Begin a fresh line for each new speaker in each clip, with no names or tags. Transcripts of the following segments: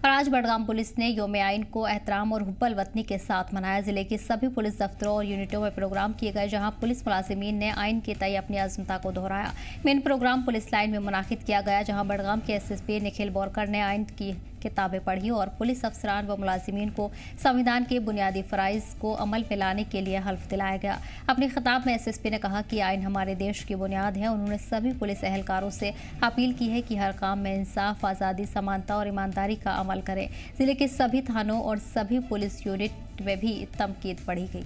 और आज बडगाम पुलिस ने यौम आइन को एहतराम और हुब्बल वतनी के साथ मनाया। जिले के सभी पुलिस दफ्तरों और यूनिटों में प्रोग्राम किए गए, जहां पुलिस मुलाजिमीन ने आइन के तय अपनी अज़मता को दोहराया। मेन प्रोग्राम पुलिस लाइन में मुनाकिद किया गया, जहां बडगाम के SSP निखिल बोरकर ने आइन की किताबें पढ़ी और पुलिस अफसरान व मुलाजिमीन को संविधान के बुनियादी फ़राइज़ को अमल में लाने के लिए हल्फ दिलाया गया। अपने खिताब में SSP ने कहा कि आइन हमारे देश की बुनियाद है। उन्होंने सभी पुलिस एहलकारों से अपील की है कि हर काम में इंसाफ, आज़ादी, समानता और ईमानदारी का अमल करें। जिले के सभी थानों और सभी पुलिस यूनिट में भी तमकीद पढ़ी गई।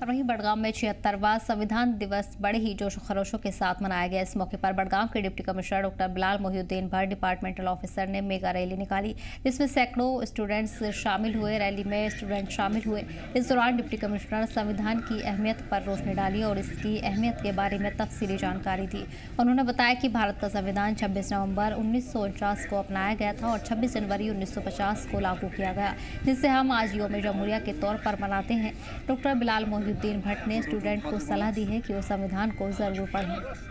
और वहीं बडगाम में 76वां संविधान दिवस बड़े ही जोश खरोशों के साथ मनाया गया। इस मौके पर बडगाम के deputy commissioner doctor Bilal Mohiuddin Bhatt, departmental officer ने मेगा रैली निकाली, जिसमें सैकड़ों स्टूडेंट्स शामिल हुए। रैली में स्टूडेंट शामिल हुए। इस दौरान डिप्टी कमिश्नर संविधान की अहमियत पर रोशनी डाली और इसकी अहमियत के बारे में तफसीली जानकारी दी। उन्होंने बताया कि भारत का संविधान 26 नवंबर 1949 को अपनाया गया था और 26 जनवरी 1950 को लागू किया गया, जिसे हम आज यौम जमहूरिया के तौर पर मनाते हैं। डॉक्टर बिलाल मोहिउद्दीन भट्ट ने स्टूडेंट को सलाह दी है कि वो संविधान को जरूर पढ़ें।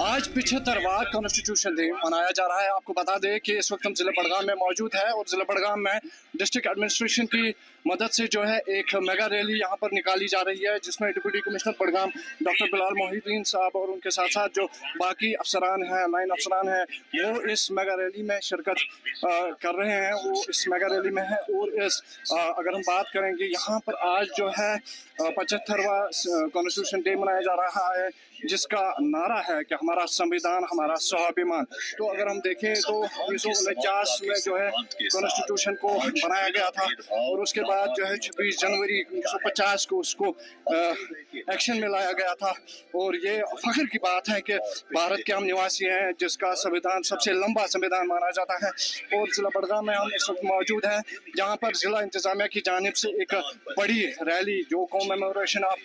आज 75वां कॉन्स्टिट्यूशन डे मनाया जा रहा है। आपको बता दें कि इस वक्त हम जिला बडगाम में मौजूद है और जिला बडगाम में डिस्ट्रिक्ट एडमिनिस्ट्रेशन की मदद से जो है एक मेगा रैली यहाँ पर निकाली जा रही है, जिसमें deputy commissioner Budgam doctor Bilal Mohiuddin साहब और उनके साथ साथ जो बाकी अफसरान हैं, लाइन अफसरान हैं, वो इस मेगा रैली में शिरकत कर रहे हैं। वो इस मेगा रैली में है और अगर हम बात करेंगे यहाँ पर आज जो है 75वां कॉन्स्टिट्यूशन डे मनाया जा रहा है, जिसका नारा है कि हमारा संविधान हमारा स्वाभिमान। तो अगर हम देखें तो 1949 में जो है कॉन्स्टिट्यूशन को बनाया गया था और उसके बाद जो है 26 जनवरी 1950 को उसको एक्शन में लाया गया था। और ये फख्र की बात है कि भारत के हम निवासी हैं जिसका संविधान सबसे लंबा संविधान माना जाता है। और जिला बडगाम में हम इस वक्त मौजूद हैं, जहाँ पर जिला इंतजामिया की जानिब से एक बड़ी रैली जो कॉमेमोरेशन ऑफ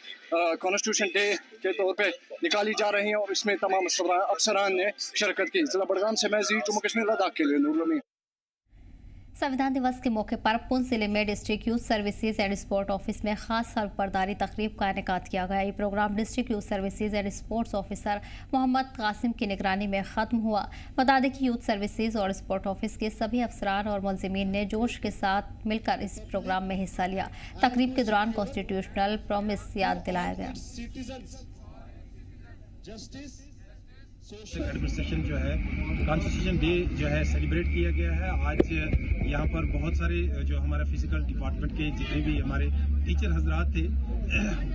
कॉन्स्टिट्यूशन डे के तौर पे निकाली जा रही है और इसमें तमाम अफसरान ने शिरकत की। जिला बडगाम से मैं जम्मू कश्मीर लद्दाख के लिए नूरुल।
संविधान दिवस के मौके पर पुंछ जिले में district youth services and sport office में खास सर्वबरदारी तकरीब का इनेकाद किया गया। ये program district youth services and sports officer Mohammad Qasim की निगरानी में ख़त्म हुआ। बता दें कि यूथ सर्विसेज और स्पोर्ट ऑफिस के सभी अफसरान और मुलजिमीन ने जोश के साथ मिलकर इस प्रोग्राम में हिस्सा लिया। तकरीब के दौरान कॉन्स्टिट्यूशनल प्रॉमिस याद दिलाया गया।
एडमिनिस्ट्रेशन जो है कॉन्स्टिट्यूशन डे जो है सेलिब्रेट किया गया है। आज यहाँ पर बहुत सारे जो हमारा फिजिकल डिपार्टमेंट के जितने भी हमारे टीचर हजरात थे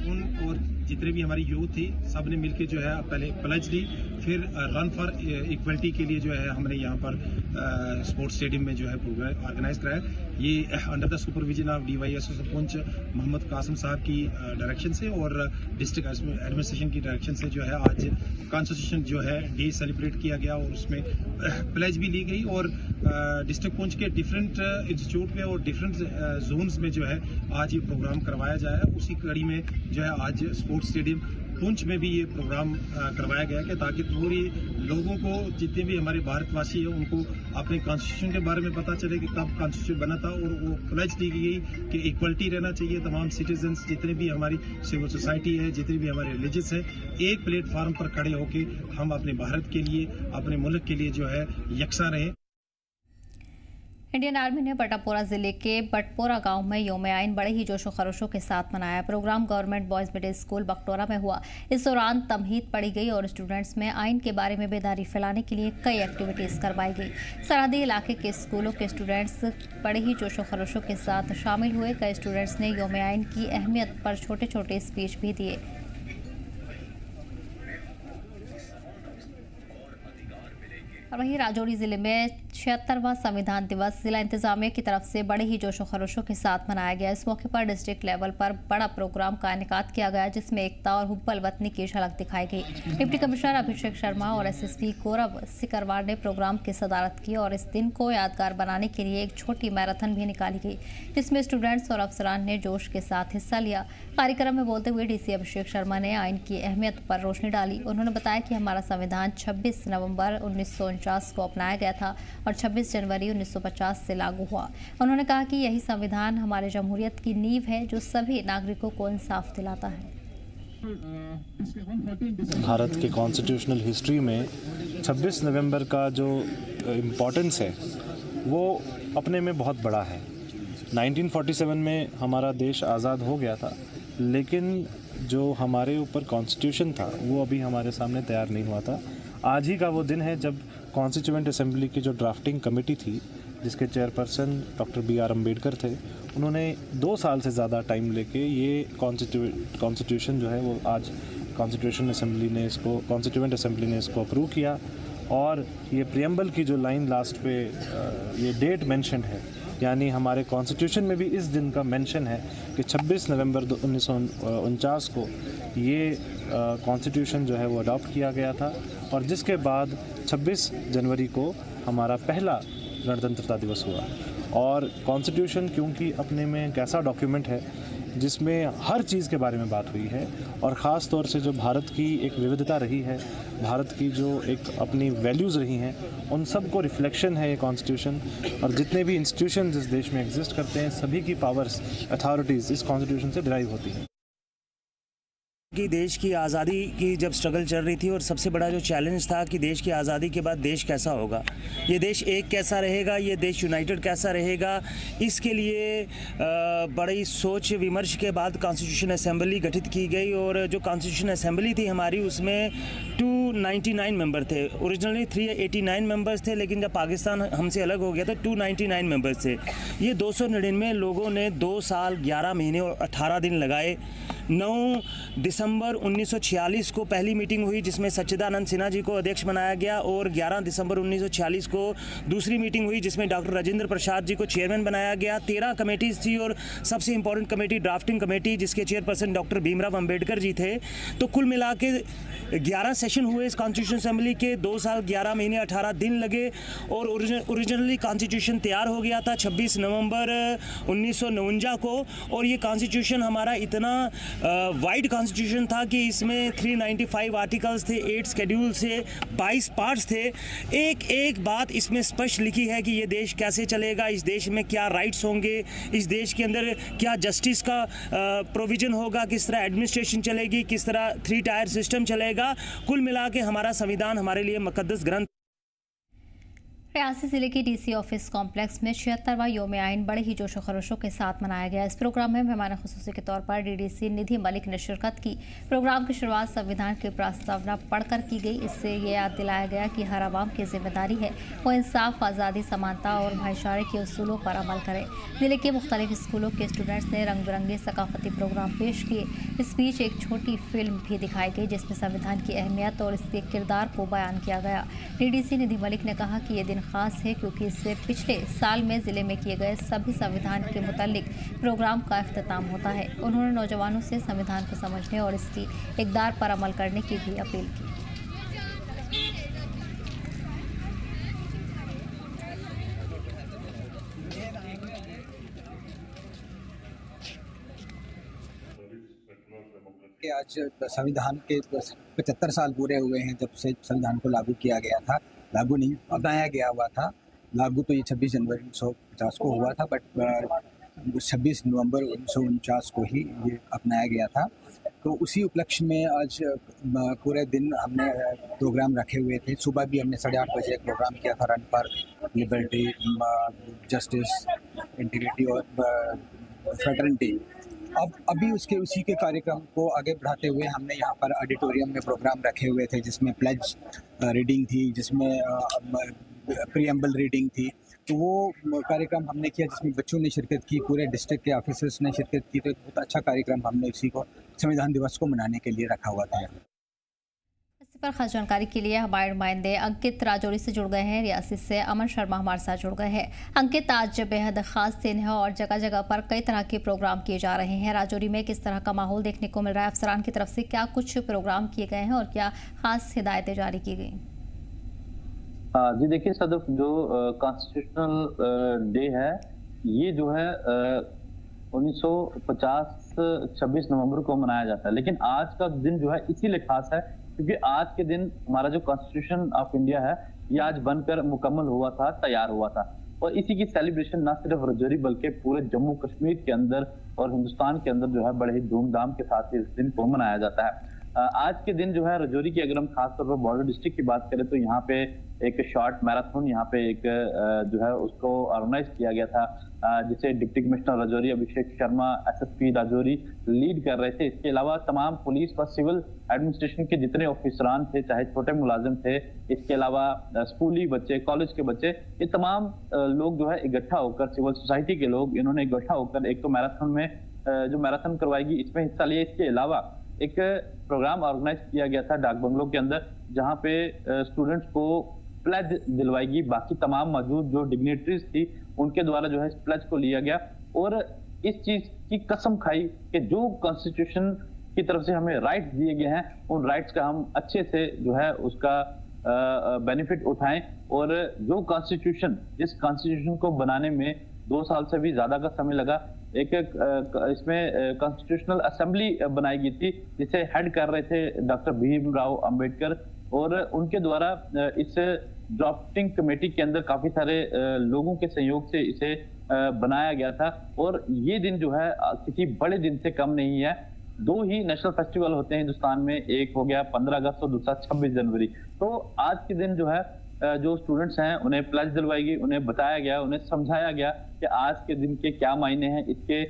उन और जितने भी हमारी यूथ थी, सब ने मिलकर जो है पहले प्लेज दी, फिर रन फॉर इक्वलिटी के लिए जो है हमने यहाँ पर स्पोर्ट्स स्टेडियम में जो है प्रोग्राम ऑर्गेनाइज कराया। ये under the supervision of DYSO Poonch Mohammad Qasim साहब की डायरेक्शन से और डिस्ट्रिक्ट एडमिनिस्ट्रेशन की डायरेक्शन से जो है आज कॉन्स्टिट्यूशन जो है डे सेलिब्रेट किया गया और उसमें प्लेज भी ली गई। और डिस्ट्रिक्ट पुंछ के डिफरेंट इंस्टीट्यूट में और डिफरेंट जोन्स में जो है आज ये प्रोग्राम करवाया जाए। उसी कड़ी में जो है आज स्पोर्ट्स स्टेडियम पुंछ में भी ये प्रोग्राम करवाया गया कि ताकि पूरी लोगों को, जितने भी हमारे भारतवासी हैं, उनको अपने कॉन्स्टिट्यूशन के बारे में पता चले कि कब कॉन्स्टिट्यूशन बना था। और वो प्लेज दी गई कि इक्वलिटी रहना चाहिए, तमाम सिटीजन्स जितने भी हमारी सिविल सोसाइटी है, जितने भी हमारे रिलीजियस है, एक प्लेटफार्म पर खड़े होकर हम अपने भारत के लिए, अपने मुल्क के लिए जो है यकसा रहें।
इंडियन आर्मी ने बटापोरा जिले के बटपोरा गांव में यौम आइन बड़े ही जोशो खरोशों के साथ मनाया। Program government boys middle school Baktora में हुआ। इस दौरान तमहीद पढ़ी गई और स्टूडेंट्स में आइन के बारे में बेदारी फैलाने के लिए कई एक्टिविटीज़ करवाई गई। सरहदी इलाके के स्कूलों के स्टूडेंट्स बड़े ही जोशो खरोशों के साथ शामिल हुए। कई स्टूडेंट्स ने यौम आइन की अहमियत पर छोटे छोटे स्पीच भी दिए। और वहीं राजौरी जिले में 76वां संविधान दिवस जिला इंतजामिया की तरफ से बड़े ही जोशो खरोशों के साथ मनाया गया। इस मौके पर डिस्ट्रिक्ट लेवल पर बड़ा प्रोग्राम का इनेकाद किया गया, जिसमें एकता और हुब्बल वतनी की झलक दिखाई गई। डिप्टी कमिश्नर अभिषेक शर्मा और SSP गौरव सिकरवार ने प्रोग्राम की सदारत की और इस दिन को यादगार बनाने के लिए एक छोटी मैराथन भी निकाली गई, जिसमें स्टूडेंट्स और अफसरान ने जोश के साथ हिस्सा लिया। कार्यक्रम में बोलते हुए DC अभिषेक शर्मा ने आइन की अहमियत पर रोशनी डाली। उन्होंने बताया कि हमारा संविधान 26 नवंबर 1949 1949 को अपनाया गया था और 26 जनवरी 1950 से लागू हुआ। उन्होंने कहा कि यही संविधान हमारे जमहूरियत की नींव है जो सभी नागरिकों को इंसाफ दिलाता है।
भारत के कॉन्स्टिट्यूशनल हिस्ट्री में 26 नवंबर का जो इम्पोर्टेंस है वो अपने में बहुत बड़ा है। 1947 में हमारा देश आज़ाद हो गया था, लेकिन जो हमारे ऊपर कॉन्स्टिट्यूशन था वो अभी हमारे सामने तैयार नहीं हुआ था। आज ही का वो दिन है जब कॉन्स्टिट्यूएंट असेंबली की जो ड्राफ्टिंग कमेटी थी, जिसके चेयरपर्सन डॉक्टर B.R. अम्बेडकर थे, उन्होंने 2 साल से ज़्यादा टाइम लेके ये कॉन्स्टिट्यूशन जो है वो आज कॉन्स्टिट्यूएंट असेंबली ने इसको अप्रूव किया। और ये प्रियम्बल की जो लाइन लास्ट पे ये डेट मेंशन है, यानी हमारे कॉन्स्टिट्यूशन में भी इस दिन का मेंशन है कि 26 नवंबर 1949 को ये कॉन्स्टिट्यूशन जो है वो अडॉप्ट किया गया था और जिसके बाद 26 जनवरी को हमारा पहला गणतंत्रता दिवस हुआ। और कॉन्स्टिट्यूशन क्योंकि अपने में एक ऐसा डॉक्यूमेंट है जिसमें हर चीज़ के बारे में बात हुई है और ख़ास तौर से जो भारत की एक विविधता रही है, भारत की जो एक अपनी वैल्यूज़ रही हैं, उन सब को रिफ्लेक्शन है ये कॉन्स्टिट्यूशन। और जितने भी इंस्टीट्यूशन इस देश में एग्जिस्ट करते हैं, सभी की पावर्स, अथॉरिटीज़ इस कॉन्स्टिट्यूशन से डिराइव होती हैं।
कि देश की आज़ादी की जब स्ट्रगल चल रही थी और सबसे बड़ा जो चैलेंज था कि देश की आज़ादी के बाद देश कैसा होगा, ये देश एक कैसा रहेगा, ये देश यूनाइटेड कैसा रहेगा, इसके लिए बड़ी सोच विमर्श के बाद कॉन्स्टिट्यूशन असेंबली गठित की गई। और जो कॉन्स्टिट्यूशन असेंबली थी हमारी, उसमें 299 मेंबर थे। ओरिजिनली 389 मेंबर्स थे, लेकिन जब पाकिस्तान हमसे अलग हो गया तो 299 मेंबर्स थे। ये 299 लोगों ने 2 साल 11 महीने और 18 दिन लगाए। 9 दिसंबर 1946 को पहली मीटिंग हुई जिसमें सच्चिदानंद सिन्हा जी को अध्यक्ष बनाया गया और 11 दिसंबर 1946 को दूसरी मीटिंग हुई जिसमें डॉक्टर राजेंद्र प्रसाद जी को चेयरमैन बनाया गया। 13 कमेटीज़ थी और सबसे इंपॉर्टेंट कमेटी ड्राफ्टिंग कमेटी, जिसके चेयरपर्सन डॉक्टर भीमराव अंबेडकर जी थे। तो कुल मिला के 11 सेशन हुए इस कॉन्स्टिट्यूशन असेंबली के। 2 साल 11 महीने 18 दिन लगे और ओरिजिनली कॉन्स्टिट्यूशन तैयार हो गया था 26 नवंबर 1949 को। और ये कॉन्स्टिट्यूशन हमारा इतना वाइड कॉन्स्टिट्यूशन था कि इसमें 395 आर्टिकल्स थे, 8 शेड्यूल थे, 22 पार्ट्स थे। एक एक बात इसमें स्पष्ट लिखी है कि ये देश कैसे चलेगा, इस देश में क्या राइट्स होंगे, इस देश के अंदर क्या जस्टिस का प्रोविज़न होगा, किस तरह एडमिनिस्ट्रेशन चलेगी, किस तरह 3 टायर सिस्टम चलेगा। कुल मिला के हमारा संविधान हमारे लिए मुकद्दस ग्रंथ।
रियासी जिले की डीसी ऑफिस कॉम्प्लेक्स में 76वां योम आइन बड़े ही जोशो खरोशों के साथ मनाया गया। इस प्रोग्राम में मेहमान खुसूसी के तौर पर डीडीसी निधि मलिक ने शिरकत की। प्रोग्राम की शुरुआत संविधान की प्रस्तावना पढ़कर की गई। इससे ये याद दिलाया गया कि हर आवाम की जिम्मेदारी है वो इंसाफ, आज़ादी, समानता और भाईचारे के उसूलों पर अमल करे। जिले के मुख्तलिफ स्कूलों के स्टूडेंट्स ने रंग बिरंगे सकाफती प्रोग्राम पेश किए। इस बीच एक छोटी फिल्म भी दिखाई गई जिसमें संविधान की अहमियत और इसके किरदार को बयान किया गया। डीडीसी निधि मलिक ने कहा कि ये दिन खास है क्योंकि इससे पिछले साल में ज़िले में किए गए सभी संविधान के मुतालिक प्रोग्राम का इख्तिताम होता है। उन्होंने नौजवानों से संविधान को समझने और इसकी इक़दार पर अमल करने की भी अपील की।
आज संविधान के 75 साल पूरे हुए हैं जब से संविधान को लागू किया गया था। लागू नहीं, अपनाया गया हुआ था। लागू तो ये 26 जनवरी 1950 को हुआ था, बट 26 नवंबर 1949 को ही ये अपनाया गया था। तो उसी उपलक्ष्य में आज पूरे दिन हमने प्रोग्राम रखे हुए थे। सुबह भी हमने 8:30 बजे एक प्रोग्राम किया था, run for liberty, justice, integrity और फ्रेटर्निटी। अब अभी उसी के कार्यक्रम को आगे बढ़ाते हुए हमने यहाँ पर ऑडिटोरियम में प्रोग्राम रखे हुए थे जिसमें प्लेज रीडिंग थी, जिसमें प्रीएम्बल रीडिंग थी। तो वो कार्यक्रम हमने किया जिसमें बच्चों ने शिरकत की, पूरे डिस्ट्रिक्ट के ऑफिसर्स ने शिरकत की। तो एक बहुत अच्छा कार्यक्रम हमने इसी को संविधान दिवस को मनाने के लिए रखा हुआ था।
इस पर खास जानकारी के लिए हमारे नुमाइंदे अंकित राजौरी से जुड़ गए हैं। रियासी से अमन शर्मा हमारे साथ जुड़ गए हैं। अंकित, आज बेहद खास दिन है और जगह जगह पर कई तरह के प्रोग्राम किए जा रहे हैं। राजौरी में किस तरह का माहौल देखने को मिल रहा है? अफसरान की तरफ से क्या कुछ प्रोग्राम किए गए हैं और क्या खास हिदायतें जारी की गई?
जी देखिए सदफ, जो कॉन्स्टिट्यूशनल डे है ये जो है 1950 26 नवंबर को मनाया जाता है, लेकिन आज का दिन जो है इसीलिए खास है क्योंकि आज के दिन हमारा जो कॉन्स्टिट्यूशन ऑफ इंडिया है ये आज बनकर मुकम्मल हुआ था, तैयार हुआ था। और इसी की सेलिब्रेशन न सिर्फ रजौरी बल्कि पूरे जम्मू कश्मीर के अंदर और हिंदुस्तान के अंदर जो है बड़े ही धूमधाम के साथ इस दिन को मनाया जाता है। आज के दिन जो है रजौरी की अगर हम खासतौर पर बॉर्डर डिस्ट्रिक्ट की बात करें तो यहाँ पे एक शॉर्ट मैराथन यहाँ पे एक जो है उसको ऑर्गेनाइज किया गया था, जिसे deputy commissioner Rajouri Abhishek Sharma SSP Rajouri lead कर रहे थे। इसके अलावा तमाम पुलिस व सिविल एडमिनिस्ट्रेशन के जितने ऑफिसरान थे, चाहे छोटे मुलाजिम थे, इसके अलावा स्कूली बच्चे, कॉलेज के बच्चे, ये तमाम लोग जो है इकट्ठा होकर, सिविल सोसाइटी के लोग इन्होंने इकट्ठा होकर एक तो मैराथन में जो मैराथन करवाएगी इसमें हिस्सा लिया। इसके अलावा एक प्रोग्राम ऑर्गेनाइज किया गया था डाक बंगलों के अंदर, जहां पे स्टूडेंट्स को प्लेज दिलवाएगी। बाकी तमाम मौजूद जो डिग्नेटरीज थी उनके द्वारा जो है इस प्लेज को लिया गया और इस चीज की कसम खाई कि जो कॉन्स्टिट्यूशन की तरफ से हमें राइट्स दिए गए हैं उन राइट्स का हम अच्छे से जो है उसका बेनिफिट उठाएं। और जो कॉन्स्टिट्यूशन, जिस कॉन्स्टिट्यूशन को बनाने में 2 साल से भी ज्यादा का समय लगा, एक इसमें कॉन्स्टिट्यूशनल असेंबली बनाई गई थी जिसे हेड कर रहे थे डॉक्टर भीमराव अंबेडकर, और उनके द्वारा इस ड्राफ्टिंग कमेटी के अंदर काफी सारे लोगों के सहयोग से इसे बनाया गया था। और ये दिन जो है किसी बड़े दिन से कम नहीं है। 2 ही नेशनल फेस्टिवल होते हैं हिंदुस्तान में, एक हो गया 15 अगस्त और दूसरा 26 जनवरी। तो आज के दिन जो है जो स्टूडेंट्स हैं उन्हें प्लेज दिलवाएगी, उन्हें बताया गया, उन्हें समझाया गया कि आज के दिन के क्या मायने हैं, इसके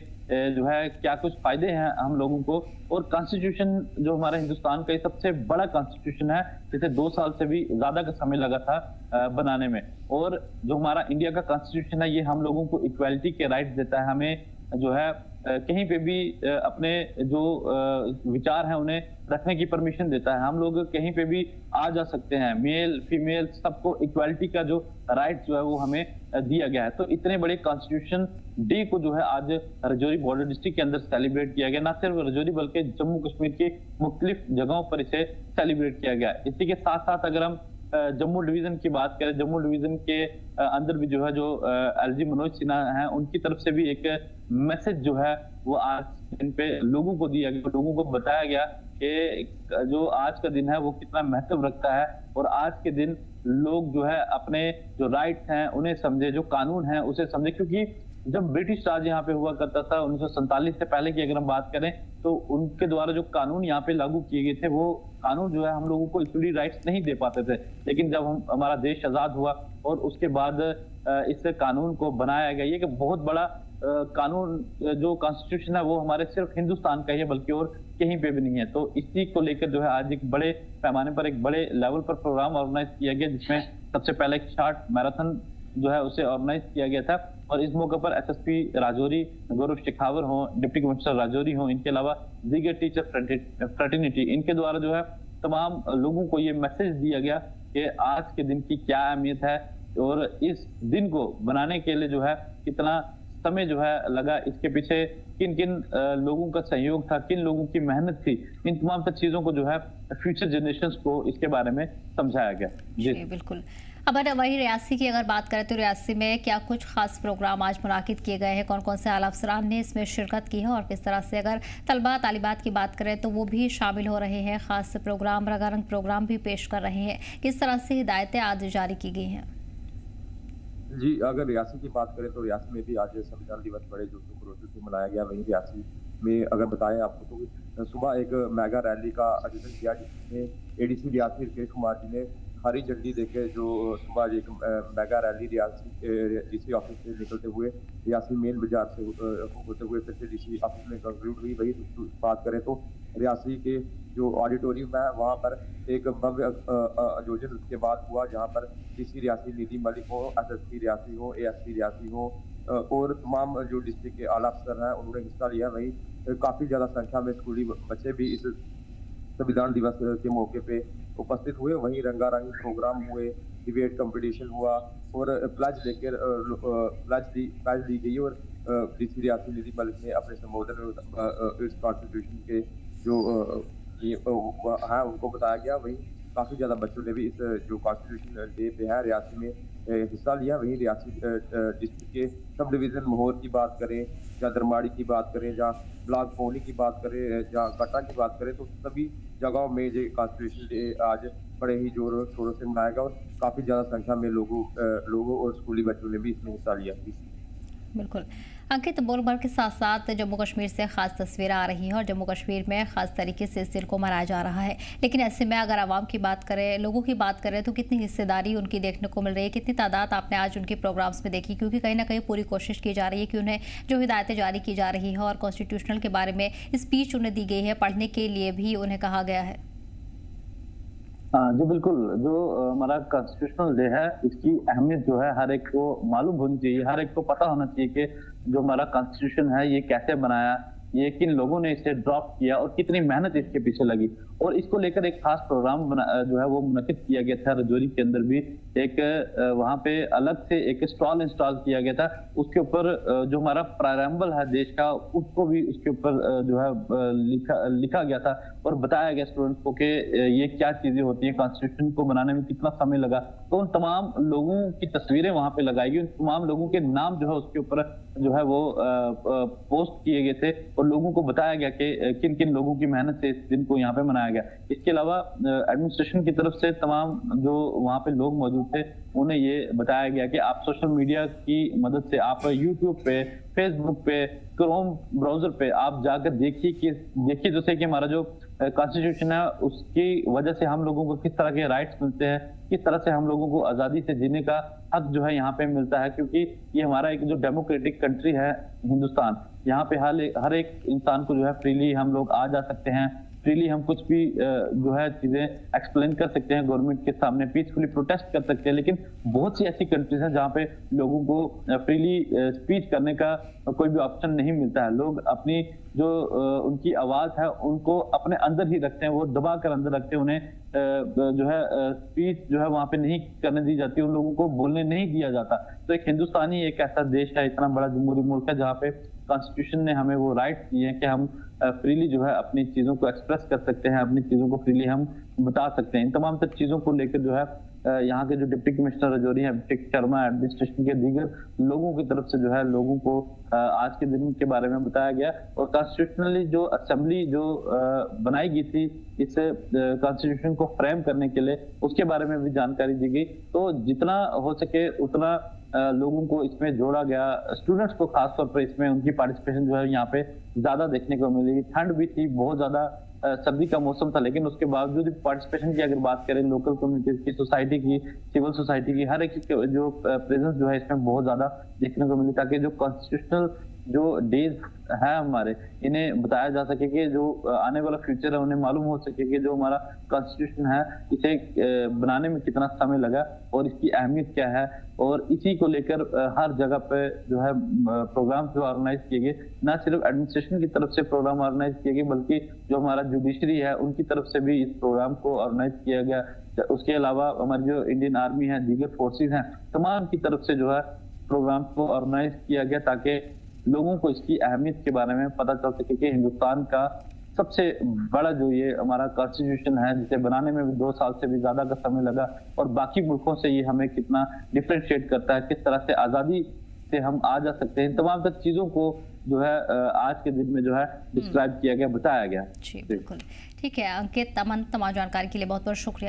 जो है क्या कुछ फायदे हैं हम लोगों को। और कॉन्स्टिट्यूशन जो हमारे हिंदुस्तान का सबसे बड़ा कॉन्स्टिट्यूशन है, जिसे 2 साल से भी ज्यादा का समय लगा था बनाने में। और जो हमारा इंडिया का कॉन्स्टिट्यूशन है ये हम लोगों को इक्वालिटी के राइट्स देता है, हमें जो है कहीं पे भी अपने जो विचार हैं उन्हें रखने की परमिशन देता है। हम लोग कहीं पे भी आ जा सकते हैं, मेल फीमेल सबको इक्वालिटी का जो राइट जो है वो हमें दिया गया है। तो इतने बड़े कॉन्स्टिट्यूशन डे को जो है आज रजौरी बॉर्डर डिस्ट्रिक्ट के अंदर सेलिब्रेट किया गया। ना सिर्फ रजौरी बल्कि जम्मू कश्मीर की मुख्तलिफ जगहों पर इसे सेलिब्रेट किया गया। इसी के साथ साथ अगर हम जम्मू डिवीजन की बात करें, जम्मू डिवीजन के अंदर भी जो है जो एलजी मनोज सिन्हा हैं उनकी तरफ से भी एक मैसेज जो है वो आज इन पे लोगों को दिया गया, लोगों को बताया गया कि जो आज का दिन है वो कितना महत्व रखता है। और आज के दिन लोग जो है अपने जो राइट्स हैं उन्हें समझे, जो कानून है उसे समझे। क्योंकि जब ब्रिटिश राज यहाँ पे हुआ करता था 1947 से पहले की अगर हम बात करें तो उनके द्वारा जो कानून यहाँ पे लागू किए गए थे वो कानून जो है हम लोगों को इक्वली राइट्स नहीं दे पाते थे। लेकिन जब हमारा देश आजाद हुआ और उसके बाद इस कानून को बनाया गया, ये कि बहुत बड़ा कानून जो कॉन्स्टिट्यूशन है वो हमारे सिर्फ हिंदुस्तान का ही है बल्कि और कहीं पे भी नहीं है। तो इसी को लेकर जो है आज एक बड़े पैमाने पर एक बड़े लेवल पर प्रोग्राम ऑर्गेनाइज किया गया, जिसमें सबसे पहले एक शॉर्ट मैराथन जो है उसे ऑर्गेनाइज किया गया था। और इस मौके पर एसएसपी राजौरी गौरव शेखावर हो, डिप्टी कमिश्नर राजौरी हो, इनके अलावा दीगर टीचर फ्रेटर्निटी, इनके द्वारा जो है तमाम लोगों को ये मैसेज दिया गया कि आज के दिन की क्या अहमियत है और इस दिन को बनाने के लिए जो है कितना समय जो है लगा, इसके पीछे किन किन लोगों का सहयोग था, किन लोगों की मेहनत थी, इन तमाम सब चीजों को जो है फ्यूचर जनरेशंस को इसके बारे में समझाया गया।
जी बिल्कुल। अब वही रियासी की अगर बात करें तो रियासी में क्या कुछ खास प्रोग्राम आज मुनाकिद किए गए हैं, कौन कौन से आला अफसरान ने इसमें शिरकत की है और किस तरह से अगर तलबा तालिबात की बात करें तो वो भी शामिल हो रहे हैं, खास प्रोग्राम रंगारंग प्रोग्राम भी पेश कर रहे हैं, किस तरह से हिदायतें आज जारी की गई हैं?
जी, अगर रियासी की बात करें तो रियासी में भी आज संविधान दिवस बड़े जोशो खरोशों से मनाया गया। वहीं रियासी में अगर बताएं आपको तो सुबह एक मेगा रैली का आयोजन किया जिसमें एडीसी रियासी रिकेश कुमार जी ने हरी झंडी देके जो सुबह एक mega rally Reasi DC office से निकलते हुए रियासी मेन बाजार से होते हुए फिर से डीसी ऑफिस में कंक्लूड हुई। वही बात करें तो रियासी के जो ऑडिटोरियम है वहाँ पर एक भव्य आयोजन उसके बाद हुआ, जहाँ पर डीसी रियासी निधि मलिक हो, एसएसपी रियासी हो, एएसपी रियासी हो और तमाम जो डिस्ट्रिक्ट के आला अफसर हैं उन्होंने हिस्सा लिया। वहीं काफ़ी ज़्यादा संख्या में स्कूली बच्चे भी इस संविधान दिवस के मौके पे उपस्थित हुए। वहीं रंगारंग प्रोग्राम हुए, डिबेट कंपटीशन हुआ और प्लेज लेकर प्लेज दी गई और डीसी रियासी निधि मलिक ने अपने संबोधन में इस कॉन्स्टिट्यूशन के जो है उनको बताया गया। वहीं काफ़ी ज़्यादा बच्चों ने भी इस जो कॉन्स्टिट्यूशन डे पे है रियासी में हिस्सा लिया। वहीं रियासी डिस्ट्रिक्ट के सब डिवीज़न मोहर की बात करें या दरमाड़ी की बात करें या ब्लॉक पोनी की बात करें या कटा की बात करें, तो सभी जगहों में ये कॉन्स्टिट्यूशन डे आज बड़े ही जोरों शोरों से मनाया गया और काफ़ी ज़्यादा संख्या में लोगों और स्कूली बच्चों ने भी इसमें हिस्सा लिया।
बिल्कुल अंकित, बोलबाल के साथ साथ जम्मू कश्मीर से खास तस्वीरें आ रही हैं और जम्मू कश्मीर में खास तरीके से इस दिन को मनाया जा रहा है, लेकिन ऐसे में अगर आवाम की बात करें, लोगों की बात करें, तो कितनी हिस्सेदारी उनकी देखने को मिल रही है, कितनी तादाद आपने आज उनके प्रोग्राम्स में देखी? क्योंकि कहीं ना कहीं पूरी कोशिश की जा रही है कि उन्हें जो हिदायतें जारी की जा रही है और कॉन्स्टिट्यूशनल के बारे में स्पीच उन्हें दी गई है, पढ़ने के लिए भी उन्हें कहा गया है।
जी बिल्कुल, जो हमारा कॉन्स्टिट्यूशनल डे है इसकी अहमियत जो है हर एक को मालूम होनी चाहिए, हर एक को पता होना चाहिए कि जो हमारा कॉन्स्टिट्यूशन है ये कैसे बनाया, ये किन लोगों ने इसे ड्रॉप किया और कितनी मेहनत इसके पीछे लगी। और इसको लेकर एक खास प्रोग्राम जो है वो मुनक्किद किया गया था। रजौरी के अंदर भी एक वहाँ पे अलग से एक स्टॉल इंस्टॉल किया गया था, उसके ऊपर जो हमारा प्रारंभल है देश का उसको भी उसके ऊपर जो है लिखा गया था और बताया गया स्टूडेंट्स को कि ये क्या चीजें होती हैं, कॉन्स्टिट्यूशन को बनाने में कितना समय लगा। तो उन तमाम लोगों की तस्वीरें वहाँ पे लगाई गई, उन तमाम लोगों के नाम जो है उसके ऊपर जो है वो पोस्ट किए गए थे और लोगों को बताया गया कि किन किन लोगों की मेहनत से इस दिन को यहाँ पे मनाया गया। इसके अलावा एडमिनिस्ट्रेशन की तरफ से तमाम जो वहाँ पे लोग मौजूद थे उन्हें ये बताया गया कि आप सोशल मीडिया की मदद से आप यूट्यूब पे, फेसबुक पे, क्रोम ब्राउजर पे आप जाकर देखिए जैसे कि हमारा जो कॉन्स्टिट्यूशन है उसकी वजह से हम लोगों को किस तरह के राइट्स मिलते हैं, किस तरह से हम लोगों को आज़ादी से जीने का हक जो है यहाँ पे मिलता है। क्योंकि ये हमारा एक जो डेमोक्रेटिक कंट्री है हिंदुस्तान, यहाँ पे हर एक इंसान को जो है फ्रीली हम लोग आ जा सकते हैं, फ्रीली हम कुछ भी जो है चीजें एक्सप्लेन कर सकते हैं गवर्नमेंट के सामने, पीसफुली प्रोटेस्ट कर सकते हैं। लेकिन बहुत सी ऐसी कंट्रीज हैं जहाँ पे लोगों को फ्रीली स्पीच करने का कोई भी ऑप्शन नहीं मिलता है। लोग अपनी जो उनकी आवाज है उनको अपने अंदर ही रखते हैं, वो दबा कर अंदर रखते हैं, उन्हें जो है स्पीच जो है वहाँ पे नहीं करने दी जाती, उन लोगों को बोलने नहीं दिया जाता। तो एक हिंदुस्तानी एक ऐसा देश है, इतना बड़ा जमहूरी मुल्क है जहाँ पे कॉन्स्टिट्यूशन ने हमें वो राइट दिए हैं कि हम फ्रीली जो है अपनी चीजों को एक्सप्रेस कर सकते हैं, अपनी चीजों को फ्रीली हम बता सकते हैं। इन तमाम सब चीजों को लेकर जो है यहाँ के जो डिप्टी कमिश्नर रजौरी हैं, अभिषेक शर्मा, एडमिनिस्ट्रेशन के दीगर लोगों की तरफ से जो है लोगों को आज के दिन के बारे में बताया गया। और कॉन्स्टिट्यूशनली जो असेंबली जो बनाई गई थी इस कॉन्स्टिट्यूशन को फ्रेम करने के लिए, उसके बारे में भी जानकारी दी गई। तो जितना हो सके उतना लोगों को इसमें जोड़ा गया, स्टूडेंट्स को खासतौर पर इसमें उनकी पार्टिसिपेशन जो है यहाँ पे ज्यादा देखने को मिलेगी। ठंड भी थी, बहुत ज्यादा सर्दी का मौसम था, लेकिन उसके बावजूद पार्टिसिपेशन की अगर बात करें लोकल कम्युनिटीज की, सोसाइटी की, सिविल सोसाइटी की, हर एक जो प्रेजेंस जो है इसमें बहुत ज्यादा देखने को मिली, ताकि जो कॉन्स्टिट्यूशनल जो डेज है हमारे, इन्हें बताया जा सके कि जो आने वाला फ्यूचर है उन्हें मालूम हो सके कि जो हमारा कॉन्स्टिट्यूशन है इसे बनाने में कितना समय लगा और इसकी अहमियत क्या है। और इसी को लेकर हर जगह पे जो है प्रोग्राम जो ऑर्गेनाइज किए गए, न सिर्फ एडमिनिस्ट्रेशन की तरफ से प्रोग्राम ऑर्गेनाइज किए गए बल्कि जो हमारा जुडिशरी है उनकी तरफ से भी इस प्रोग्राम को ऑर्गेनाइज किया गया। उसके अलावा हमारी जो इंडियन आर्मी है, दीगर फोर्सेज हैं, तमाम की तरफ से जो है प्रोग्राम को ऑर्गेनाइज किया गया ताकि लोगों को इसकी अहमियत के बारे में पता चल सके कि हिंदुस्तान का सबसे बड़ा जो ये हमारा कॉन्स्टिट्यूशन है जिसे बनाने में भी 2 साल से भी ज्यादा का समय लगा और बाकी मुल्कों से ये हमें कितना डिफरेंशिएट करता है, किस तरह से आजादी से हम आ जा सकते हैं, तमाम तक चीजों को जो है आज के दिन में जो है डिस्क्राइब किया गया, बताया गया।
जी बिल्कुल ठीक है अंकित, तमाम जानकारी के लिए बहुत बहुत शुक्रिया।